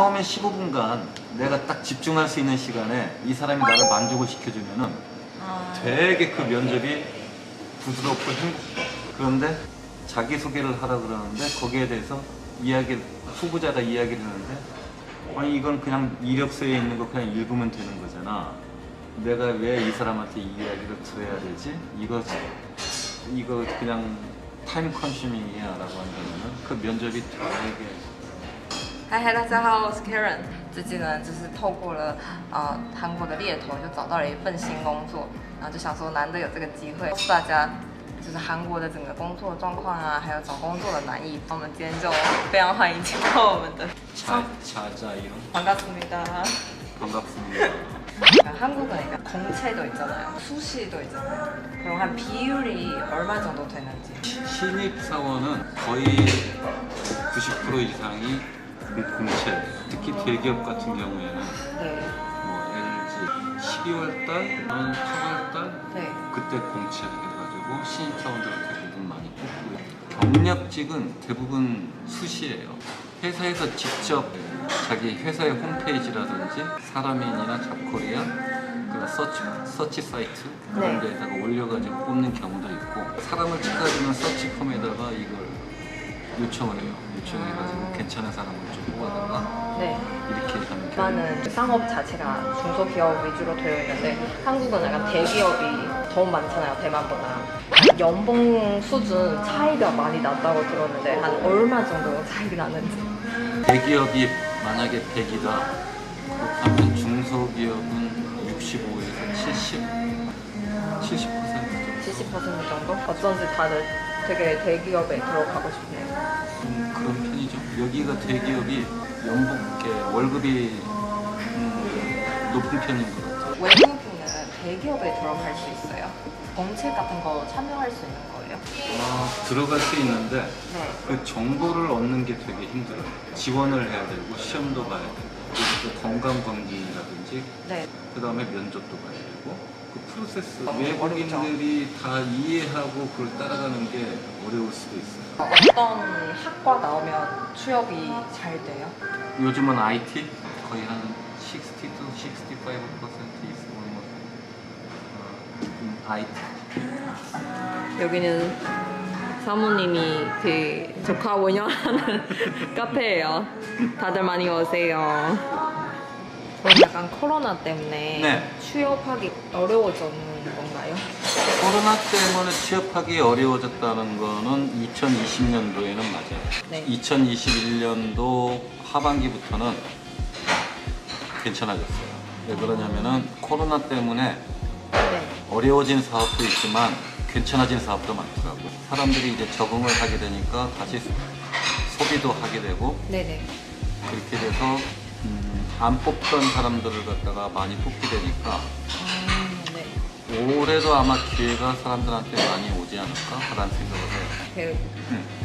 처음에 15분간 내가 딱 집중할 수 있는 시간에 이 사람이 나를 만족을 시켜주면은 되게 그 면접이 부드럽고 행복해. 그런데 자기소개를 하라 그러는데 거기에 대해서 후보자가 이야기를 하는데 아니 이건 그냥 이력서에 있는 거 그냥 읽으면 되는 거잖아. 내가 왜 이 사람한테 이 이야기를 들어야 되지? 이거 그냥 타임 컨슈밍이야 라고 한다면은 그 면접이 되게嗨，大家好，我是 Karen。最近呢，就是透过了韩国的猎头，就找到了一份新工作，然后就想说难得有这个机会，告诉大家就是韩国的整个工作状况啊，还有找工作的难易。我们今天就非常欢迎见到我们的자자요. 반갑습니다. 반갑습니다. 한국은 그러니까 공채도 있잖아요, 수시도 있잖아요. 그럼 한 비율이 얼마 정도 되는지? 신입사원은 거의 90% 이상이 공채, 특히 대기업 같은 경우에는 네. 뭐 LG 12월달, 8월달 네. 그때 공채 해가지고 신입사원들을 대부분 많이 뽑고요. 경력직은 대부분 수시예요. 회사에서 직접 자기 회사의 홈페이지라든지 사람인이나 잡코리아 그런 서치 사이트 그런 데다가 올려가지고 뽑는 경우도 있고 사람을 찾아주는 서치폼에다가 이걸 요청을 해요. 요청해가지고 괜찮은 사람을 좀 뽑아다가 이렇게 하는 경우. 일단은 상업 자체가 중소기업 위주로 되어 있는데 한국은 약간 대기업이 더 많잖아요, 대만보다. 연봉 수준 차이가 많이 났다고 들었는데 한 얼마 정도 차이가 나는지. 대기업이 만약에 100이다 그렇다면 중소기업은 65에서 70% 정도? 어쩐지 다들 되게 대기업에 들어가고 싶네요. 그런 편이죠. 여기가 대기업이 월급이 높은 편인 것 같아요. 외국인은 대기업에 들어갈 수 있어요? 정책 같은 거 참여할 수 있는 거예요? 들어갈 수 있는데 네. 그 정보를 얻는 게 되게 힘들어요. 지원을 해야 되고 시험도 봐야 되고 그리고 건강검진이라든지 네. 그 다음에 면접도 봐야 되고 그 프로세스 너무 외국인들이 다 이해하고 그걸 따라가는 게 어려울 수도 있어요. 어떤 학과 나오면 취업이 잘 돼요? 요즘은 IT 거의 한 60 to 65% is almost IT. 여기는 사모님이 그 조카 운영하는 카페예요. 다들 많이 오세요. 그럼 약간 코로나 때문에 네. 취업하기 어려워졌는 건가요? 코로나 때문에 취업하기 어려워졌다는 거는 2020년도에는 맞아요. 네. 2021년도 하반기부터는 괜찮아졌어요. 왜 그러냐면은 코로나 때문에 네. 어려워진 사업도 있지만 괜찮아진 사업도 많더라고. 사람들이 이제 적응을 하게 되니까 다시 소비도 하게 되고 네네. 그렇게 돼서 안 뽑던 사람들을 갖다가 많이 뽑게 되니까 네. 올해도 아마 기회가 사람들한테 많이 오지 않을까 라는 생각을 해요.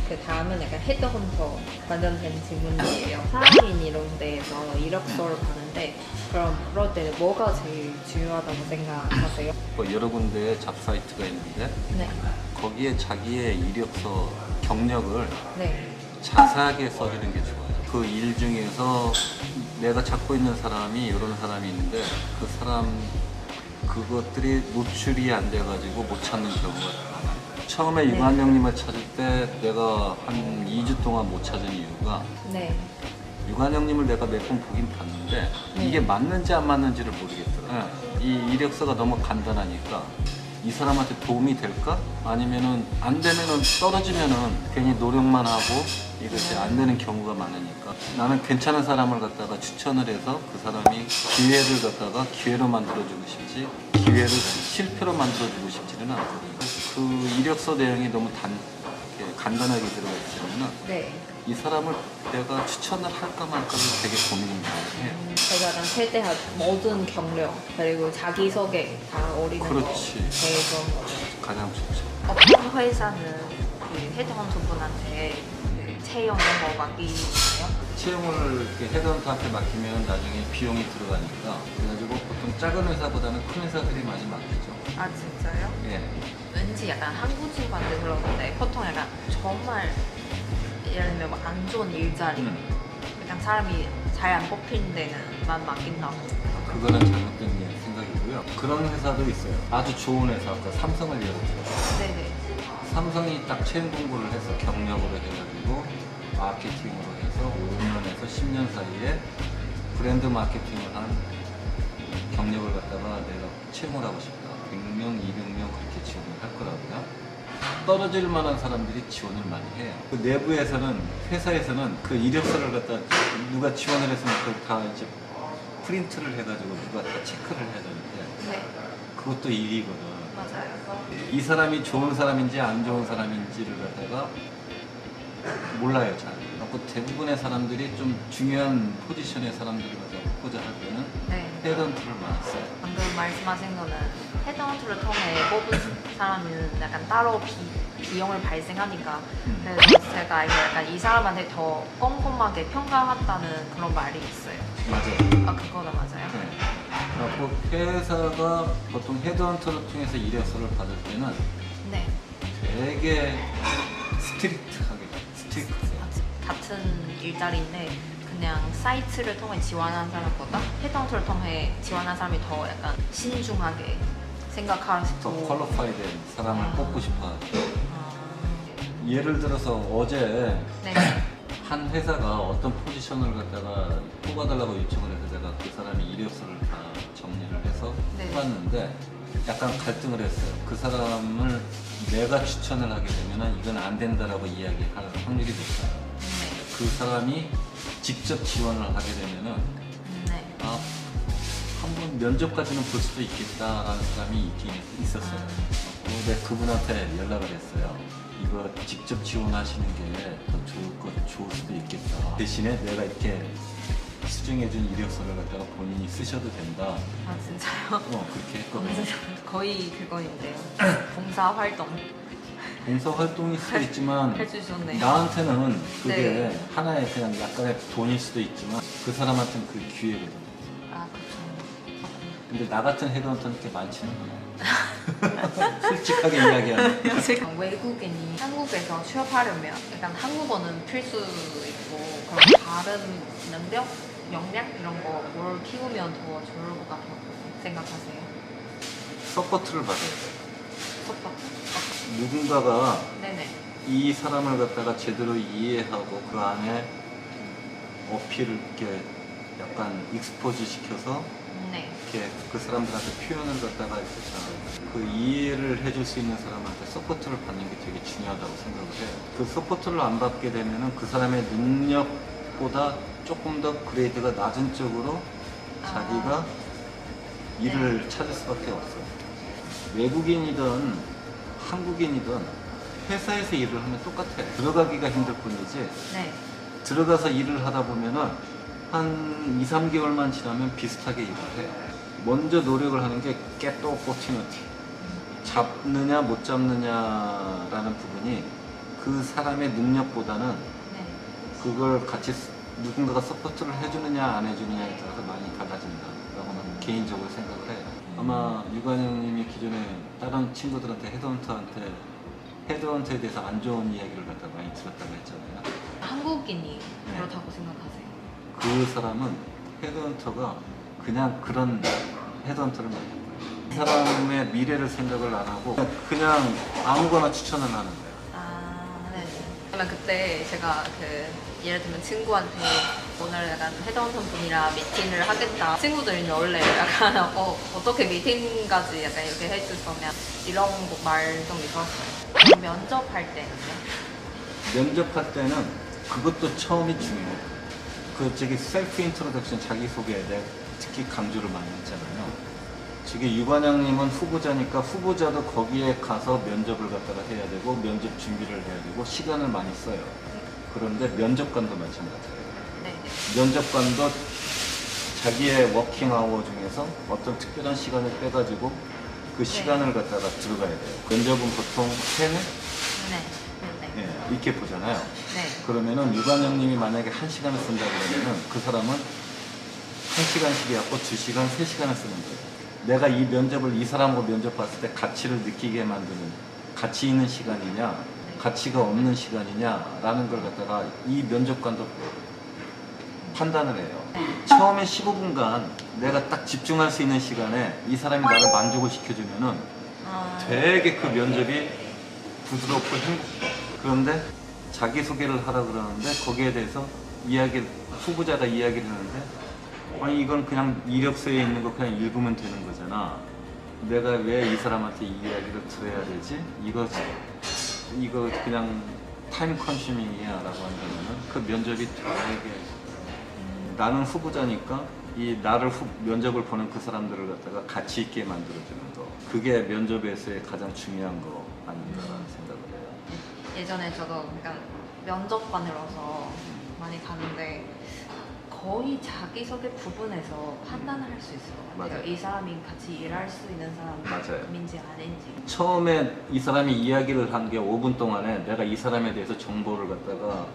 그 다음은 약간 헤드헌터 관련된 질문이에요. 사람인 이런 데에서 이력서를 봤는데 그럼 그럴 때 뭐가 제일 중요하다고 생각하세요? 뭐 여러 군데의 잡 사이트가 있는데 네. 거기에 자기의 이력서 경력을 네. 자세하게 써주는 게 좋아요. 그 일 중에서 내가 찾고 있는 사람이 이런 사람이 있는데 그 사람 그것들이 노출이 안 돼가지고 못 찾는 경우가 많아요. 처음에 유관영님을 찾을 때 내가 한 2주 동안 못 찾은 이유가 네. 유관영님을 내가 몇 번 보긴 봤는데 이게 맞는지 안 맞는지를 모르겠더라고요. 이 이력서가 너무 간단하니까 이 사람한테 도움이 될까? 아니면은 안 되면은 떨어지면은 괜히 노력만 하고 이것이 안 되는 경우가 많으니까 나는 괜찮은 사람을 갖다가 추천을 해서 그 사람이 기회를 갖다가 기회로 만들어주고 싶지 기회를 실패로 만들어주고 싶지는 않거든요. 그 이력서 내용이 너무 간단하게 들어가 있으면은 네. 이 사람을 내가 추천을 할까 말까를 되게 고민을 해요. 제가 약간 최대한 모든 경력 그리고 자기소개 다 올리는 그렇지. 거 제일 좋은 거죠. 가장 좋죠. 어떤 회사는 그 헤드헌터 분한테 그 채용 이런 거 맡기나요? 채용을 이렇게 헤드헌터한테 맡기면 나중에 비용이 들어가니까 그래가지고 보통 작은 회사보다는 큰 회사들이 많이 맡기죠. 아 진짜요? 예. 왠지 약간 한국 친구한테 들었는데 보통 약간 정말 예를 들면 뭐 안 좋은 일자리 약간 사람이 잘 안 뽑히는 데는만 맡긴다고. 그거는 잘못된 생각이고요. 그런 회사도 있어요. 아주 좋은 회사, 아까 삼성을 예로 들어서 네네. 삼성이 딱 채용 공고를 해서 경력으로 해가지고 마케팅으로 해서 5년에서 10년 사이에 브랜드 마케팅을 한 경력을 갖다가 내가 채용을 하고 싶다. 100명, 200명 그렇게 지원을 할 거라고요. 떨어질 만한 사람들이 지원을 많이 해요. 그 내부에서는, 회사에서는 그 이력서를 갖다 누가 지원을 했으면 그걸 다 이제 프린트를 해가지고 누가 다 체크를 해야 되는데 네. 그것도 일이거든. 맞아요. 이 사람이 좋은 사람인지 안 좋은 사람인지를 갖다가 몰라요, 잘. 그래서 대부분의 사람들이 좀 중요한 포지션의 사람들을 갖다가 뽑고자 할 때는 네. 헤드헌트를 많이 써요. 방금 말씀하신 거는 헤드헌트를 통해 뽑은 사람은 약간 따로 비용을 발생하니까 그래서 제가 알기로 약간 이 사람한테 더 꼼꼼하게 평가한다는 그런 말이 있어요. 맞아요. 아 그거는 맞아요? 네. 그래서 회사가 보통 헤드헌터를 통해서 이력서를 받을 때는 네. 되게 스트릭트하게. 같은 일자리인데 그냥 사이트를 통해 지원한 사람보다 헤드헌터를 통해 지원한 사람이 더 약간 신중하게 생각하고 더 퀄리파이된 사람을 뽑고 싶어 하죠. 예를 들어서 어제 네. 한 회사가 어떤 포지션을 갖다가 뽑아달라고 요청을 해서 제가 그 사람이 이력서를 다 정리를 해서 네. 뽑았는데 약간 갈등을 했어요. 그 사람을 내가 추천을 하게 되면 이건 안 된다라고 이야기할 확률이 높아요. 네. 그 사람이 직접 지원을 하게 되면은 네. 아, 한번 면접까지는 볼 수도 있겠다라는 사람이 있긴 있었어요. 근데 그분한테 연락을 했어요. 이거 직접 지원하시는 게 더 좋을 수도 있겠다. 대신에 내가 이렇게 수정해준 이력서를 갖다가 본인이 쓰셔도 된다. 아 진짜요? 그렇게 했거든요. 거의 그거인데요. 봉사 활동 봉사 활동일 수도 있지만 해주셨네요. 나한테는 그게 네. 하나의 그냥 약간의 돈일 수도 있지만 그 사람한테는 그게 기회거든. 아 그렇죠. 근데 나 같은 헤드헌터는 그렇게 많지는 않아요. 솔직하게 이야기하면. 제가 외국인이 한국에서 취업하려면 약간 한국어는 필수 있고 그럼 다른 능력, 역량 이런 거 뭘 키우면 더 좋을 것 같다고 생각하세요? 서포트를 받아야 돼요. 서포트? 누군가가 네네. 이 사람을 갖다가 제대로 이해하고 그 안에 어필을 이렇게 약간 익스포즈 시켜서 네. 이렇게 그 사람들한테 표현을 갖다가 이렇게 그 이해를 해줄 수 있는 사람한테 서포트를 받는 게 되게 중요하다고 생각을 해요. 그 서포트를 안 받게 되면은 그 사람의 능력보다 조금 더 그레이드가 낮은 쪽으로 자기가 일을 찾을 수밖에 없어요. 외국인이든 한국인이든 회사에서 일을 하면 똑같아요. 들어가기가 힘들 뿐이지 네. 들어가서 일을 하다 보면은 한 2, 3개월만 지나면 비슷하게 일을 해요. 먼저 노력을 하는 게 get the opportunity. 잡느냐 못 잡느냐라는 부분이 그 사람의 능력보다는 네. 그걸 같이 누군가가 서포트를 해주느냐 안 해주느냐에 따라서 많이 달라진다라고는 개인적으로 생각을 해요. 아마 유관영님이 기존에 다른 친구들한테 헤드헌터에 대해서 안 좋은 이야기를 갖다 많이 들었다고 했잖아요. 한국인이 그렇다고 생각하세요? 그 사람은 헤드헌터가 그냥 그런 헤드헌터를 많이 해요. 이 사람의 미래를 생각을 안 하고 그냥 아무거나 추천을 하는 거예요. 아, 네. 그러면 그때 제가 예를 들면 친구한테 오늘 약간 헤드헌터 분이랑 미팅을 하겠다. 친구들이 원래 약간 어떻게 미팅까지 약간 이렇게 해줄 거면 이런 말 좀 있었어요. 면접할 때는요? 면접할 때는 그것도 처음이 중요해요. 저기 셀프 인트로덕션 자기소개에 대해 특히 강조를 많이 했잖아요. 저기 유관영님은 후보자니까 후보자도 거기에 가서 면접을 갖다가 해야 되고 면접 준비를 해야 되고 시간을 많이 써요. 그런데 면접관도 마찬가지예요. 네. 면접관도 자기의 워킹 아워 중에서 어떤 특별한 시간을 빼가지고 그 시간을 갖다가 들어가야 돼요. 면접은 보통 3회? 네. 예, 이렇게 보잖아요. 네. 그러면은 유관영님이 만약에 1시간을 쓴다 그러면은 그 사람은 1시간씩 해갖고 2시간, 3시간을 쓰는 거예요. 내가 이 면접을 이 사람하고 면접 봤을 때 가치를 느끼게 만드는 가치 있는 시간이냐 가치가 없는 시간이냐라는 걸 갖다가 이 면접관도 판단을 해요. 처음에 15분간 내가 딱 집중할 수 있는 시간에 이 사람이 나를 만족을 시켜주면은 되게 그 면접이 부드럽고 행복해. 그런데 자기소개를 하라 그러는데 거기에 대해서 후보자가 이야기를 하는데 아니 이건 그냥 이력서에 있는 거 그냥 읽으면 되는 거잖아. 내가 왜 이 사람한테 이 이야기를 들어야 되지? 이거 그냥 타임 컨슈밍이야 라고 한다면은 그 면접이 되게 나는 후보자니까 이 나를 면접을 보는 그 사람들을 갖다가 가치 있게 만들어주는 거 그게 면접에서의 가장 중요한 거 아닌가라는 생각을 해요. 예전에 저도 약간 면접관으로서 많이 가는데 거의 자기소개 부분에서 판단을 할 수 있을 것 같아요. 맞아요. 이 사람이 같이 일할 수 있는 맞아요. 사람인지 아닌지. 처음에 이 사람이 이야기를 한 게 5분 동안에 내가 이 사람에 대해서 정보를 갖다가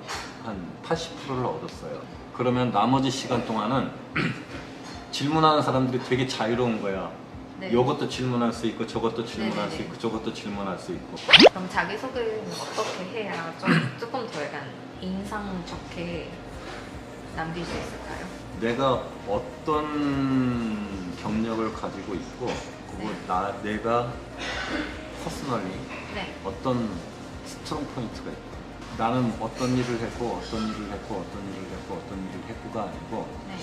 한 80%를 얻었어요. 그러면 나머지 시간 동안은 질문하는 사람들이 되게 자유로운 거야. 네. 이것도 질문할 수 있고 저것도 질문할 네네네. 수 있고 저것도 질문할 수 있고. 그럼 자기소개를 어떻게 해야 조금 더 약간 인상 좋게 남길 수 있을까요? 내가 어떤 경력을 가지고 있고 그리고 내가 퍼스널리 네. 어떤 스트롱 포인트가 있고 나는 어떤 일을 했고 어떤 일을 했고 어떤 일을 했고 어떤 일을 했고가 아니고 네.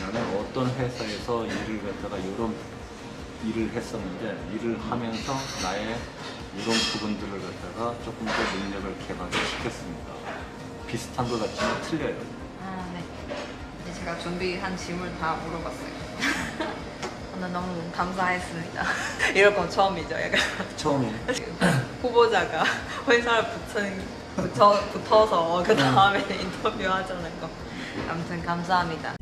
나는 어떤 회사에서 일을 갖다가 이런 일을 했었는데 일을 하면서 나의 이런 부분들을 갖다가 조금 더 능력을 개발을 시켰습니다. 비슷한 것 같지만 틀려요. 아, 네. 이제 제가 준비한 질문 다 물어봤어요. 오늘 너무 감사했습니다. 이럴 건 처음이죠, 약간. 처음에 후보자가 회사를 붙어서 그 다음에 인터뷰 하자는 거. 아무튼 감사합니다.